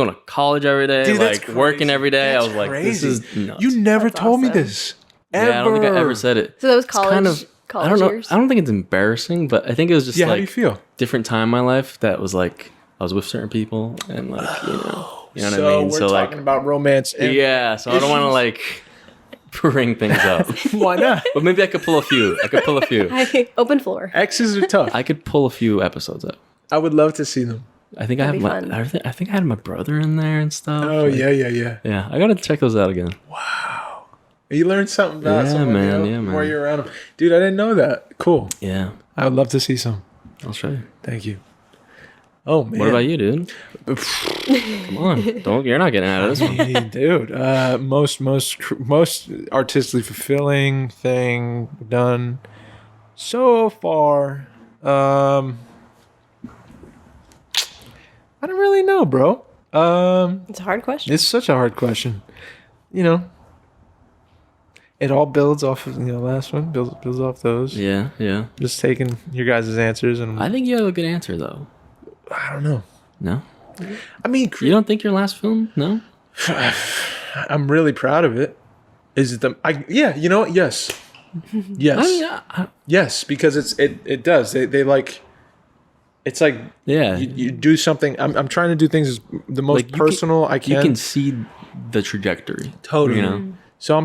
to college every day, Dude, that's like working crazy. every day. That's I was like, crazy. this is nuts. You never That's told me awesome. this. Ever. Yeah, I don't think I ever said it. So that was It's college. kind of, college I don't know. years. I don't think it's embarrassing, but I think it was just Yeah. How do you like feel? different time in my life that was like I was with certain people and like you know what I So mean. we're So like talking about romance. And yeah, so I don't want to issues. like bring things up, Why not? but maybe I could pull a few. Open floor. Exes are tough. I could pull a few episodes up. I would love to see them. I think I have That'd my. be fun. I think I had my brother in there and stuff. Oh Like, yeah. Yeah, I gotta check those out again. You learned something about Yeah, someone, man, you know, yeah, man. while you're around them. Dude, I didn't know that. Cool. Yeah, I would love to see some. I'll show you. Thank you. Oh man. What about you, dude? Come on, you're not getting out of this one. Hey, dude, most artistically fulfilling thing done so far. I don't really know, bro. It's a hard question. It's such a hard question. You know, it all builds off of last one builds off those. Yeah. Just taking your guys' answers and I think you have a good answer though. I don't know. No, I mean, you don't think your last film? No. I'm really proud of it. Is it yeah, you know what? Yes. Yes. Yes, because it does. They like it's like Yeah. you do something. I'm trying to do things as the most Like, personal I can. You can see the trajectory. Totally. You know. So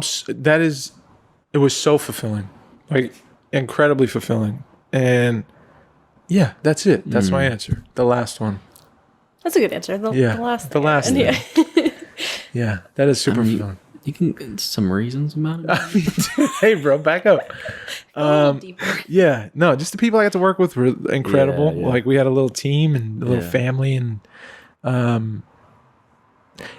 it was so fulfilling, like incredibly fulfilling. And yeah, that's it. That's my answer. The last one. That's a good answer. The last the thing. last thing. Yeah. Yeah, that is super fulfilling. You can get some reasons about it. Hey, bro, back up. Deeper. Yeah, no, just the people I got to work with were incredible. Yeah. Like we had a little team and a little family, and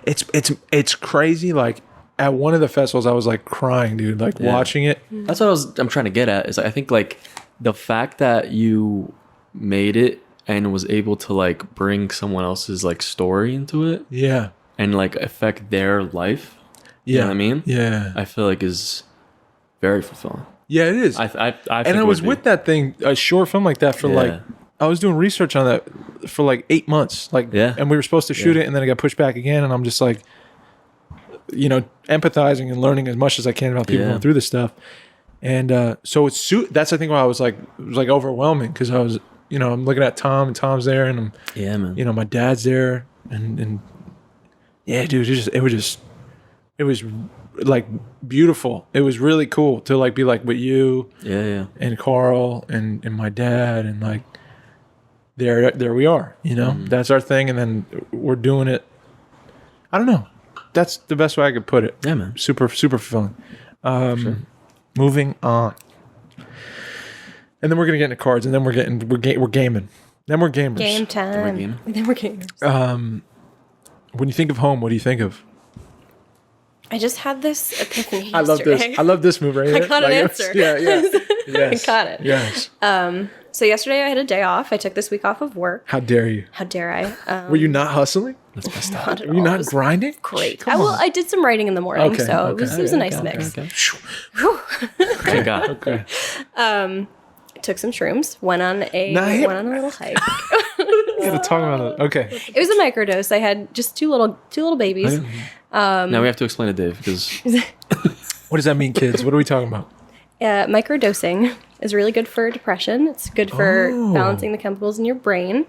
it's crazy. Like at one of the festivals, I was like crying, dude. Like watching it. That's what I'm trying to get at. Is I think like the fact that you made it and was able to like bring someone else's like story into it Yeah, and like affect their life. You know what I mean? Yeah, I feel like is very fulfilling. yeah, it is. I think And I was with that thing, a short film like that for like, I was doing research on that for like 8 months. Like, and we were supposed to shoot it, and then it got pushed back again. And I'm just like, empathizing and learning as much as I can about people going through this stuff. And so that's I think why I was like, it was like overwhelming because I was, I'm looking at Tom, and Tom's there, and I'm, man. My dad's there, and yeah, dude, it was like beautiful. It was really cool to like be like with you, and Carl and my dad, and like there we are. That's our thing, and then we're doing it. I don't know. That's the best way I could put it. Yeah, man. Super fulfilling. Moving on, and then we're gonna get into cards, and then we're gaming. Then we're gamers. Game time. Then we're gamers. When you think of home, what do you think of? I just had this epiphany I love yesterday. this. I love this move right here. I got an answer. Yeah. Yes. I got it. Yes. So yesterday I had a day off. I took this week off of work. How dare you? How dare I? Were you not hustling? That's messed up. Not at Were you all. It not was grinding? great. Come on. I did some writing in the morning, Okay, so okay. it was a nice mix. Okay. God. Okay. Took some shrooms. Went on a little hike. Gotta talk about it. Okay. It was a microdose. I had just two little babies. Now we have to explain it, Dave, because What does that mean, kids? What are we talking about? Microdosing is really good for depression. It's good for balancing the chemicals in your brain.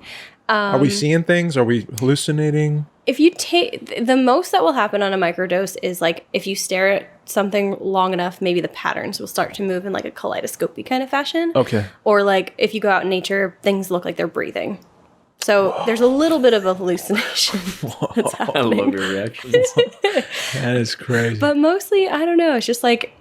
Are we seeing things? Are we hallucinating? If you take the most that will happen on a microdose is like if you stare at something long enough, maybe the patterns will start to move in like a kaleidoscopy kind of fashion. Okay. Or like if you go out in nature, things look like they're breathing. So there's a little bit of a hallucination that's I happening. love your reactions. That is crazy. But mostly, I don't know. It's just like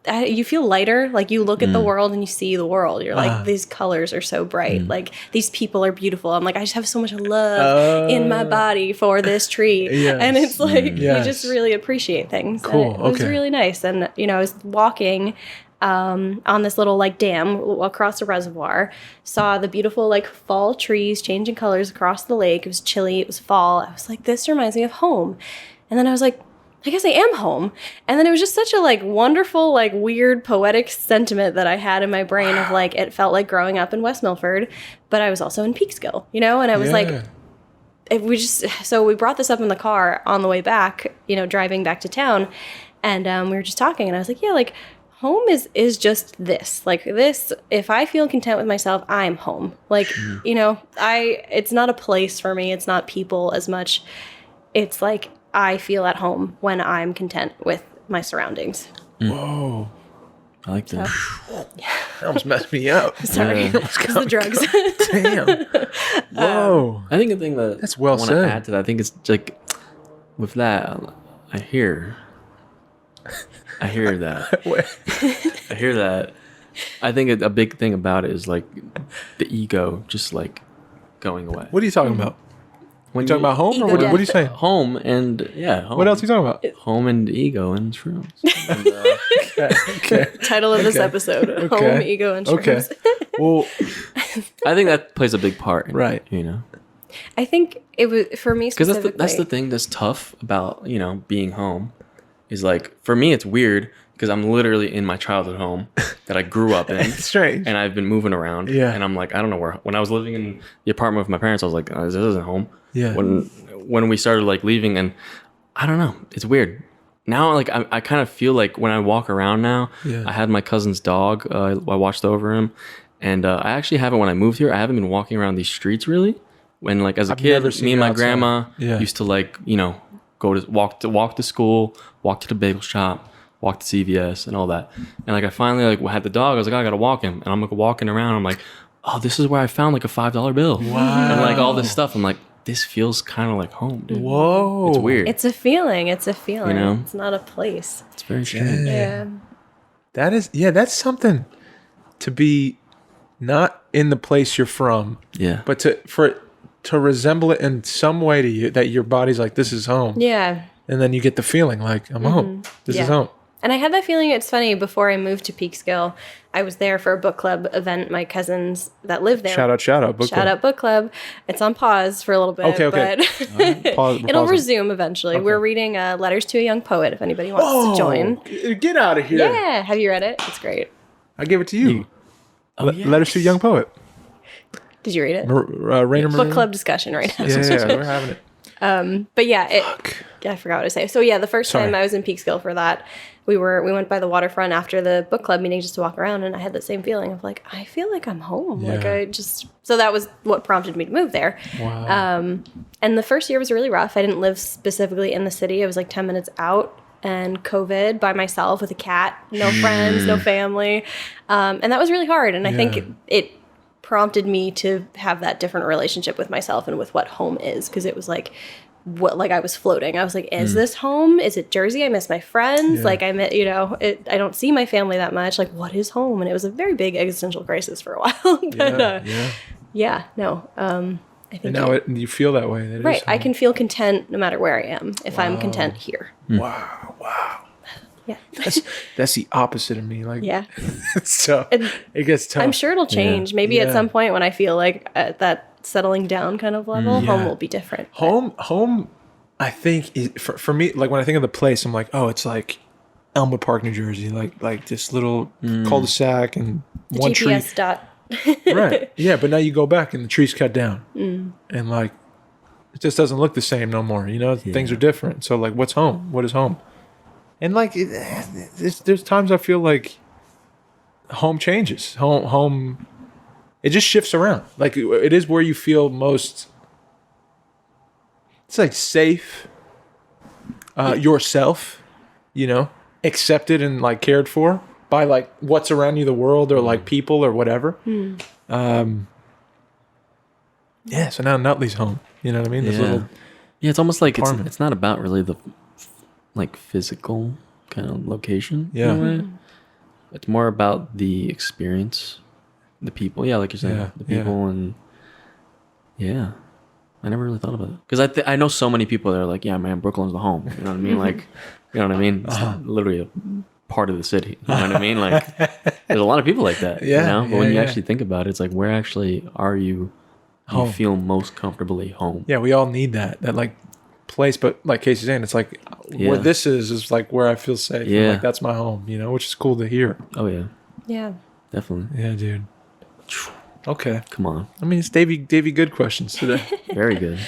you feel lighter. Like you look at the world and you see the world. You're like, these colors are so bright. Like these people are beautiful. I'm like, I just have so much love in my body for this tree. Yes. And it's like, Yes. you just really appreciate things. Cool. And it was really nice. And, I was walking on this little like dam across a reservoir, saw the beautiful like fall trees changing colors across the lake. It was chilly. It was fall. I was like, this reminds me of home. And then I was like, I guess I am home. And then it was just such a like wonderful, like weird poetic sentiment that I had in my brain of like, it felt like growing up in West Milford, but I was also in Peekskill, and I was like, so we brought this up in the car on the way back, driving back to town. And we were just talking and I was like, yeah, like home is just this, like this, if I feel content with myself, I'm home. Like, it's not a place for me. It's not people as much. It's like, I feel at home when I'm content with my surroundings. Whoa. I like that. That almost messed me up. Sorry, it's the drugs. Damn. Whoa. I think the thing That's well I want said. to add to that, I think it's like with that, I hear that. I hear that. I think a big thing about it is like the ego just like going away. What are you talking about? When You talking about home, or what are you saying? Home and home. What else are you talking about? Home and ego and shrooms. And, Okay. Title of this episode: Home, Ego, and Shrooms. Okay. Well, I think that plays a big part. In Right. It, I think it was for me because specifically. that's the thing that's tough about being home is like for me it's weird because I'm literally in my childhood home that I grew up in. it's strange. And I've been moving around. Yeah. And I'm like, I don't know where. When I was living in the apartment with my parents, I was like, this isn't home. Yeah. When we started like leaving, and I don't know, it's weird. Now, like I kind of feel like when I walk around now, I had my cousin's dog. I watched over him, and I actually haven't. When I moved here, I haven't been walking around these streets really. When like as a kid, never seen me and you my outside. grandma Yeah. used to like go to walk to school, walk to the bagel shop, walk to CVS and all that. And like I finally like had the dog. I was like, I gotta walk him. And I'm like walking around. I'm like, oh, this is where I found like a $5 bill. Wow. And like all this stuff. I'm like, this feels kind of like home, dude. Whoa. It's weird. It's a feeling. It's a feeling. You know? It's not a place. It's very strange. Yeah. That's something to be not in the place you're from, Yeah. but to resemble it in some way to you, that your body's like, this is home. Yeah. And then you get the feeling like, I'm home. This is Yeah. home. And I had that feeling, it's funny, before I moved to Peekskill, I was there for a book club event. My cousins that live there. Shout out. Book Shout club. out book club. It's on pause for a little bit. Okay. But Pause- it'll pausing. resume eventually. Okay. We're reading Letters to a Young Poet if anybody wants to join. Get out of here. Yeah. Have you read it? It's great. I give it to you. yes. Letters to a Young Poet. Did you read it? Rainer Book Maria? club discussion right now. Yeah, we're having it. But yeah, I forgot what to say. So yeah, the first Sorry. time I was in Peekskill for that, we went by the waterfront after the book club meeting just to walk around, and I had the same feeling of like, I feel like I'm home. Like Yeah. so that was what prompted me to move there. Wow. And the first year was really rough. I didn't live specifically in the city. I was like 10 minutes out, and COVID by myself with a cat, no friends, no family. And that was really hard. And I think it prompted me to have that different relationship with myself and with what home is, because it was like I was floating. I was like, is this home? Is it Jersey? I miss my friends. Yeah. Like I don't see my family that much. Like, what is home? And it was a very big existential crisis for a while. But I think And now you feel that way. That it is right. I home. can feel content no matter where I am if I'm content here. Wow. Yeah. That's the opposite of me. Like, Yeah. it's tough. It gets tough. I'm sure it'll change. Maybe at Yeah. some point when I feel like at that settling down kind of level, home will be different. Home, I think is, for me, like when I think of the place, I'm like, oh, it's like Elmwood Park, New Jersey, like this little cul-de-sac and The one tree. GPS dot. Right. Yeah, but now you go back and the tree's cut down, and like it just doesn't look the same no more. You know, things are different. So like, what's home? What is home? And like, there's times I feel like home changes. Home, it just shifts around. Like it is where you feel most. It's like safe. Yourself, you know, accepted and like cared for by like what's around you, the world, or like people or whatever. Yeah. So now Nutley's home. You know what I mean? This little. Yeah, it's almost like apartment. it's not about really the like physical kind of location. Yeah. In a way. It's more about the experience, the people. Yeah, like you're saying, Yeah, the people, and I never really thought about it because I know so many people that are like, yeah, man, Brooklyn's the home. You know what I mean? Like, you know what I mean? It's literally a part of the city. You know what I mean? Like, there's a lot of people like that. Yeah, You know? But yeah, when you yeah. actually think about it, it's like, where actually are you? Home. You feel most comfortably home. Yeah, we all need that like place. But like Casey's saying, it's like where this is like where I feel safe. Yeah. And, like that's my home. You know, which is cool to hear. Oh yeah, Yeah. definitely. Yeah, dude. Okay. Come on, I mean, it's Davy good questions today. very good.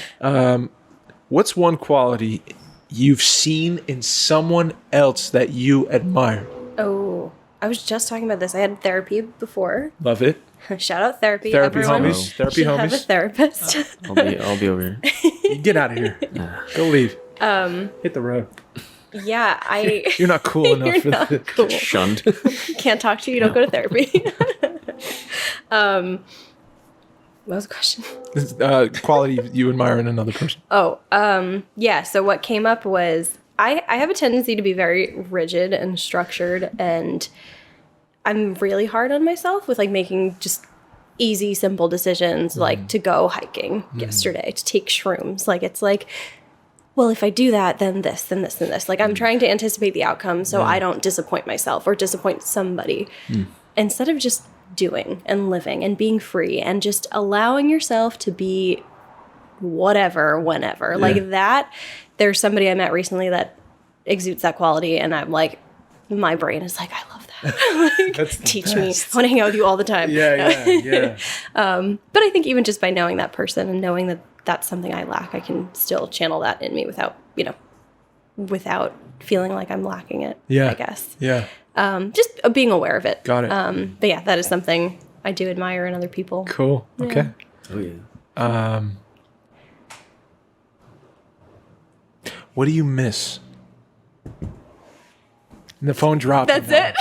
What's one quality you've seen in someone else that you admire? Oh, I was just talking about this. I had therapy before. Love it. Shout out therapy. Therapy Everyone homies. Therapy should have a homies. therapist. I'll be over here. You get out of here. Go leave. Hit the road. Yeah, You're not cool enough You're for not this. cool. Shunned. Can't talk to you. Don't go to therapy. What was the question? Quality you admire in another person. Yeah. So what came up was I have a tendency to be very rigid and structured, and I'm really hard on myself with like making just easy, simple decisions, like to go hiking yesterday, to take shrooms. Like it's like, well, if I do that, then this, then this, then this. Like I'm trying to anticipate the outcome so I don't disappoint myself or disappoint somebody. Instead of just doing and living and being free and just allowing yourself to be whatever, whenever. Like that, there's somebody I met recently that exudes that quality, and I'm like, my brain is like, I love that. Like, That's the teach me. best. I want to hang out with you all the time. Yeah. But I think even just by knowing that person and knowing that that's something I lack, I can still channel that in me without feeling like I'm lacking it. Yeah. I guess. Yeah. Just being aware of it. Got it. But yeah, that is something I do admire in other people. Cool. Okay. Oh yeah. What do you miss And the phone dropped. That's it.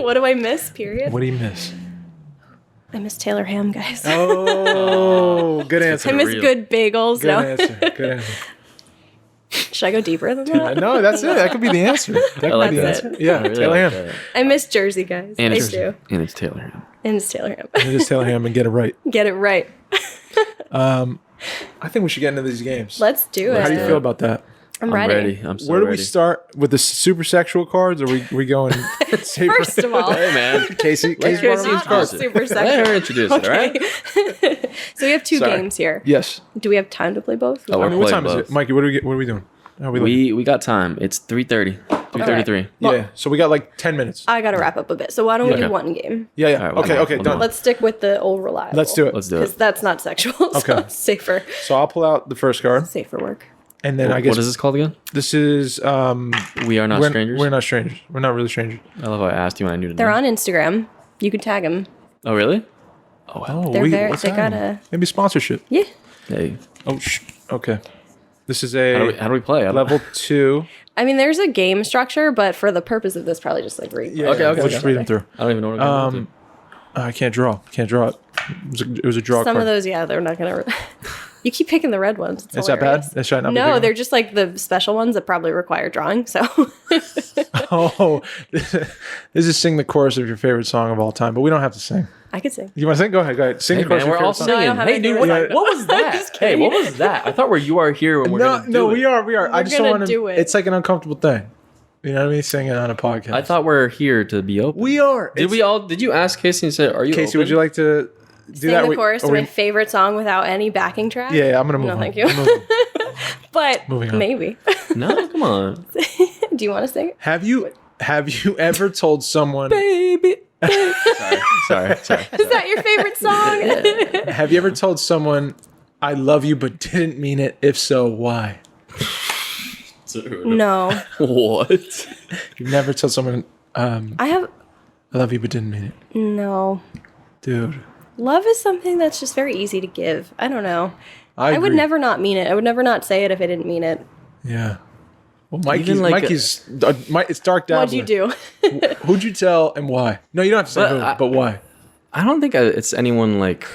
What do I miss? Period. What do you miss? I miss Taylor Ham, guys. Oh, good answer. I miss real. good bagels. Good No. answer. Good answer. Should I go deeper than that? No, that's it. That could be the answer. That could like be the that. answer. Yeah, I really Taylor like Ham. that. I miss Jersey, guys. And I it's, do. and it's Taylor Ham. And it's Taylor Ham. You just Taylor Ham and get it right. Get it right. I think we should get into these games. Let's do it. How do you feel about that? I'm I'm ready. ready. I'm so Where do ready. we start with the super sexual cards? Or we going safer? First of all, Hey, man. Casey, Let Casey, her why don't we not start? all super Let her sexual. introduce it, all right? So we have two Sorry. games here. Yes. Do we have time to play both? Oh, I we're mean, what playing time is both. it, Mikey? What are we doing? Are we looking? We got time. It's 3:30. 3:33. Yeah. So we got like 10 minutes. I got to wrap up a bit. So why don't we Okay. do one game? Yeah. All right, well, Okay. no, Okay. well, Done. no. Let's stick with the old reliable. Let's do it. Let's do Because it. that's not sexual. So Okay. it's safer. So I'll pull out the first card, Safer work. and then I guess What is this called again? this is We are not strangers. We're not strangers. We're not really strangers. I love how I asked you when I knew the They're name. on Instagram. You can tag them. Oh, really? Oh, wow. Oh, They're very- what's they that? gotta- Maybe sponsorship. Yeah. Hey, Oh, okay. This is how do we play? I don't- level 2. I mean, there's a game structure, but for the purpose of this, probably just like read. Yeah, Okay, okay, We'll just okay. read them through. I don't even know what I'm going to. I can't draw. Can't draw it. It was a draw Some card. of those, yeah, they're not gonna. You keep picking the red ones. It's Is that bad? hilarious. That should not be No, big they're just like the special ones that probably require drawing. So Oh, this is sing the chorus of your favorite song of all time, but we don't have to sing. I could sing. You want to sing? Go ahead. Go ahead. Sing Hey, the chorus man, of we're your all favorite song. No, I singing. don't have Hey, any dude, favorite what song. was that? Hey, what was that? I thought you are here when we're No, going to no, do we it. are. We are. I just don't gonna want do to. it. It's like an uncomfortable thing. You know what I mean? Singing on a podcast. I thought we're here to be open. we are. Did we all? Did you ask Casey and say, "Are you Casey, open?" would you like to do Sing that? the chorus to my favorite song without any backing track. Yeah, I'm gonna move No, on. thank you. I'm moving. But Moving on. maybe. No, come on, Do you want to sing? Have you ever told someone? baby. Sorry. Is that your favorite song? Have you ever told someone I love you but didn't mean it? If so, why? No. What? You've never told someone I have I love you but didn't mean it, no. dude. Love is something that's just very easy to give. I don't know. I would agree. never not mean it. I would never not say it if I didn't mean it. Yeah. Well, Even like Mikey's. It's Dark Dabbler. What'd you do? Who'd you tell and why? No, you don't have to say But who, I- but why? I don't think it's anyone like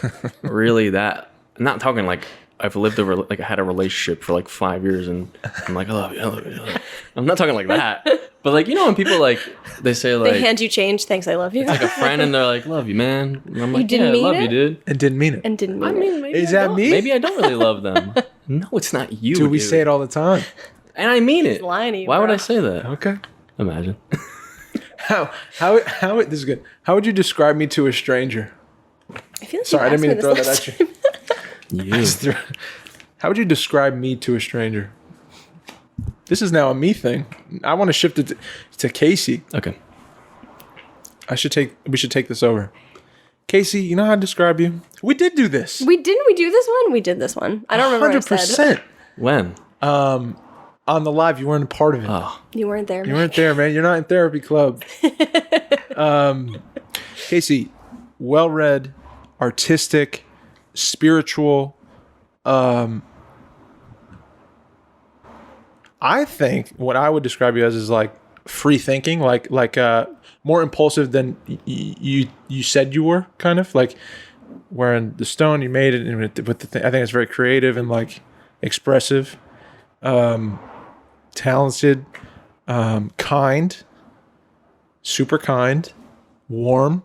really that. I'm not talking like I've lived over like I had a relationship for like 5 years and I'm like I love you, I love you. I love you. I'm not talking like that. But like you know when people like they say like They hand you change. Thanks, I love you. like a friend and they're like love you man. And I'm like didn't yeah, mean love it? you dude. And didn't mean it. and didn't mean it. Maybe Is I that don't. me? Maybe I don't really love them. No, it's not you. Dude, we dude. say it all the time. and I mean it. lying to you, Why would bro. I say that? Okay. Imagine. How this is good. How would you describe me to a stranger? I feel like Sorry, I you didn't mean to throw asked that me at you. this You. How would you describe me to a stranger? This is now a me thing. I want to shift it to Casey. Okay. We should take this over. Casey, you know how to describe you? We did do this. we do this one? We did this one. I don't remember what I said. 100%. When? On the live, you weren't a part of it. Oh, You weren't there. You weren't there, man. You're not in therapy club. Casey, well-read, artistic, spiritual. I think what I would describe you as is like free thinking, like more impulsive than you said you were, kind of like wearing the stone. You made it, and with the thing, I think it's very creative and like expressive, talented, kind, super kind, warm,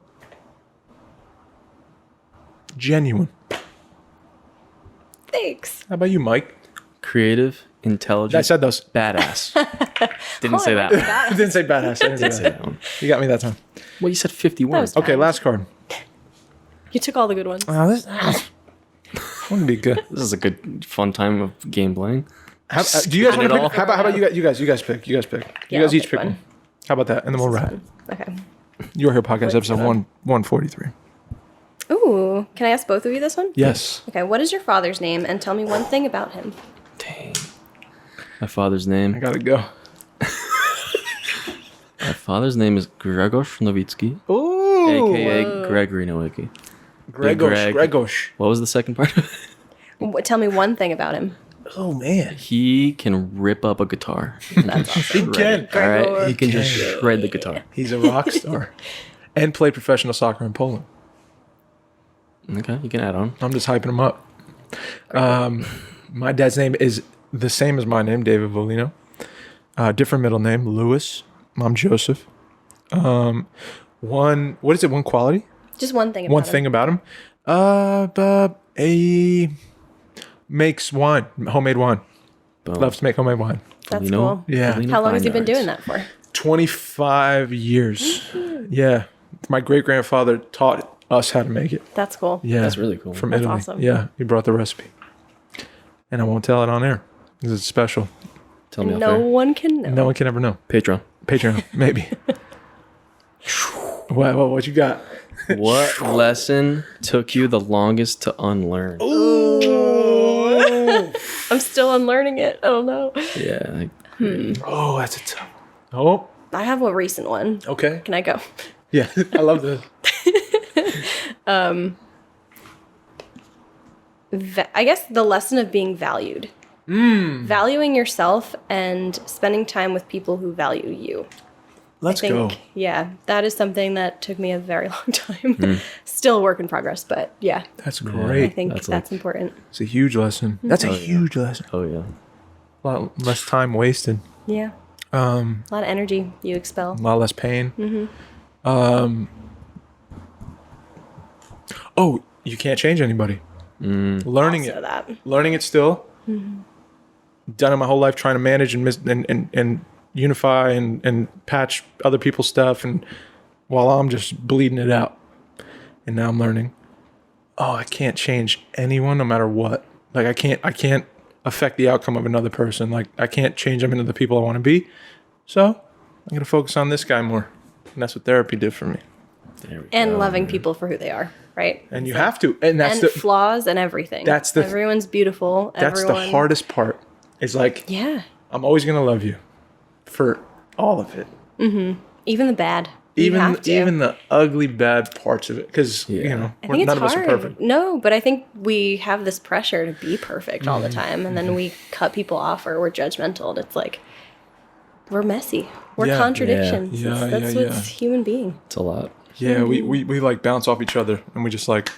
genuine. Thanks. How about you, Mike? creative, intelligent. I said those. badass. Didn't say that. I didn't say badass. I didn't Didn't say say that. that one. You got me that time. Well, you said 50 words. was- Okay, last card. You took all the good ones. Oh, this wouldn't be good. This is a good, fun time of game playing. Do you guys want Spin it to all. pick? How about you guys pick? You guys pick. Yeah, You guys I'll each pick pick one. one. How about that? And then we'll wrap. Okay. You're Here podcast episode 143. Ooh, can I ask both of you this one? Yes. Okay, what is your father's name? And tell me one thing about him. Dang. My father's I name. gotta go. My father's name is Grzegorz Nowicki, Ooh. aka Gregory Nowicki. Gregos. Greg. Gregos. What was the second part? Tell me one thing about him. Oh man, He can rip up a guitar. That's awesome. he can. All right, Gregor. he can just shred the guitar. He's a rock star, and played professional soccer in Poland. Okay, you can add on. I'm just hyping him up. My dad's name is the same as my name, David Volino. Different middle name, Lewis. Mom, Joseph. One quality? Just one thing. One thing about him? He makes wine, homemade wine. Boom. Loves to make homemade wine. That's You know, cool. Yeah. Volino How long has he been Vineyards. doing that for? 25 years. Yeah. My great grandfather taught us how to make it. That's cool. Yeah. That's really cool. From That's Italy. awesome. Yeah. He brought the recipe. And I won't tell it on air because it's special. Tell me No off one can know. No one can ever know. there. Patreon. Patreon, maybe. What you got? What lesson took you the longest to unlearn? I'm still unlearning it. I don't know. Yeah. Like, Oh, that's a tough one. Oh, I have a recent one. okay. Can I go? Yeah, I love this. I guess the lesson of being valued. Valuing yourself and spending time with people who value you. Let's I go. think, yeah, that is something that took me a very long time. Still a work in progress, but yeah, That's I great. think That's that's like- important. It's a huge lesson. That's a Oh, yeah. huge lesson. oh, yeah. A lot less time wasted. Yeah. A lot of energy you expel. A lot less pain. Oh, you can't change anybody. Learning Also it. that. Learning it still. Done it my whole life trying to manage and unify and patch other people's stuff, and while I'm just bleeding it out. And now I'm learning. Oh, I can't change anyone no matter what. Like I can't affect the outcome of another person. Like I can't change them into the people I want to be. So I'm gonna focus on this guy more. And that's what therapy did for me. There we And go. loving people for who they are, right? And you have to. And that's And the flaws and everything. That's the- Everyone's beautiful. that's Everyone, the hardest part. Is like Yeah. I'm always gonna love you for all of it. Even the bad. You have to. Even the ugly bad parts of it. Because Yeah. you know, I think none it's of us are hard. perfect. No, but I think we have this pressure to be perfect all the time, and then we cut people off or we're judgmental. And it's like we're messy. We're Yeah. contradictions. Yeah. That's Yeah, what's human being. It's a lot. Yeah, we like bounce off each other, and we just like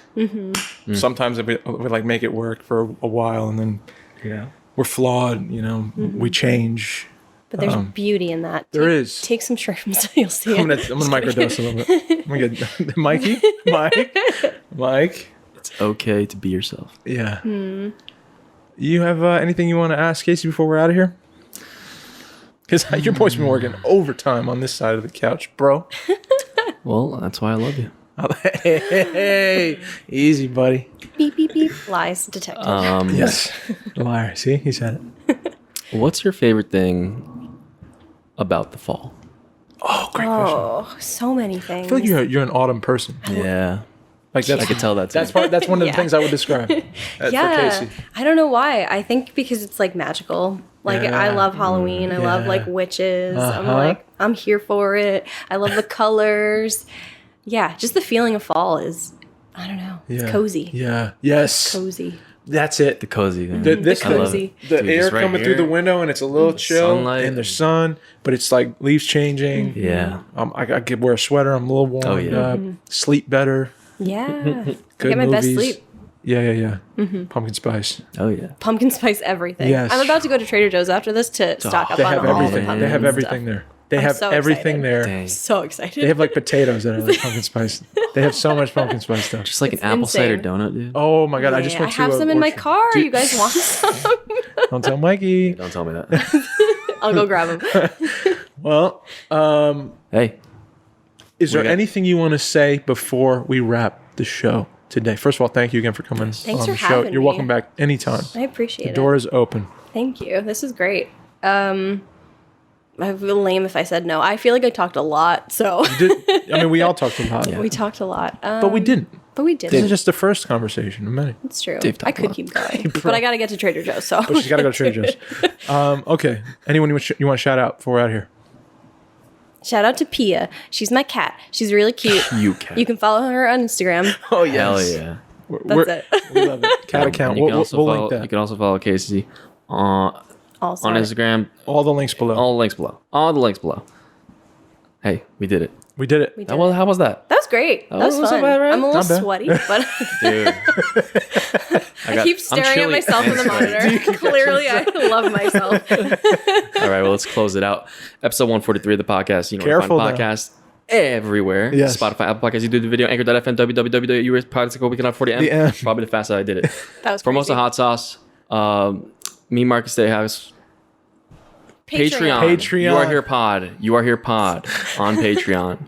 sometimes we like make it work for a while, and then we're flawed. You know, we change. But there's beauty in that. There is. Take some shrooms. You'll see I'm it. gonna microdose a little bit. I'm gonna get Mike. It's okay to be yourself. Yeah. You have anything you want to ask Casey before we're out of here? Because your boy's been working overtime on this side of the couch, bro. Well, that's why I love you. Hey, easy, buddy. Beep beep beep. Lies detected. Yes. Liar. See, he said it. What's your favorite thing about the fall? Oh, great question. Oh, so many things. I feel like you're an autumn person. Yeah. Like that's I could tell that too. that's one of the Yeah. things I would describe for Casey. I don't know why. I think because it's like magical. Like Yeah. I love Halloween. I love Yeah. like witches. I'm Uh-huh. like I'm here for it. I love the colors. Yeah, just the feeling of fall is I don't know. It's Yeah. cozy. Yeah. Yes. Cozy. That's it. The cozy thing. This I love cozy. it. the Dude, air just right coming through here. the window, and it's a little chill, sunlight. and there's sun, but it's like leaves changing. Yeah. I could wear a sweater. I'm a little warmed Oh, yeah. up. Sleep better. Yeah. I Good get my best movies. sleep. Yeah. Pumpkin spice. Oh yeah. Pumpkin spice everything. Yes. I'm about to go to Trader Joe's after this to stock up They on have all the everything. pumpkin They have stuff. everything there. They I'm have so everything excited. there. Dang. So excited. They have like potatoes that are like pumpkin spice. They have so much pumpkin spice stuff. Just like It's an apple cider insane. donut, dude. Oh my god! I just Yeah, went to. have some in my Orchard. car. Dude, You guys want some? Don't tell Mikey. Don't tell me that. I'll go grab them. Well, Hey, is there got- anything you want to say before we wrap the show today? First of all, thank you again for coming Thanks on for the show. having You're me. welcome back anytime. I appreciate The it. door is open. Thank you. This is great. I feel lame if I said no. I feel like I talked a lot, so I mean, we all talked a lot, we talked a lot. but we didn't. But we This did. is just the first conversation of many. It's true. Dave talked I a could lot. keep going, but I got to get to Trader Joe's. So But she's got to go to Trader Joe's. Okay. Anyone you want to shout out before we're out of here? shout out to Pia. She's my cat. She's really cute. you cat. You can follow her on Instagram. Oh Hell yeah. That's it. We love it. Cat account. You can We'll also link follow. that. You can also follow Casey Also, on Instagram. All the links below. All the links below. All the links below. Hey, we did it. We did it. How was that? That was great. That was wasn't so fun. bad, right? I'm a Not little bad. sweaty, but Dude. I keep staring at myself in the monitor. Clearly, I love myself. All right, well, let's close it out. Episode 143 of the podcast. You know, Careful, find podcasts everywhere. Yes. Spotify, Apple Podcasts, you do the video, anchor.fm, www.podcast.co. We can have 40 Yeah. Probably the fastest I did it. That was Formosa crazy. Hot Sauce, Me Marcus Steakhouse, Patreon. You Are Here Pod. You Are Here Pod on Patreon.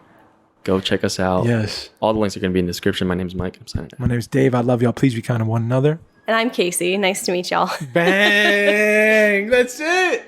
Go check us out. Yes. All the links are going to be in the description. My name's Mike. I'm signing out. My name is Dave. I love y'all. Please be kind to one another. And I'm Casey. Nice to meet y'all. Bang. That's it.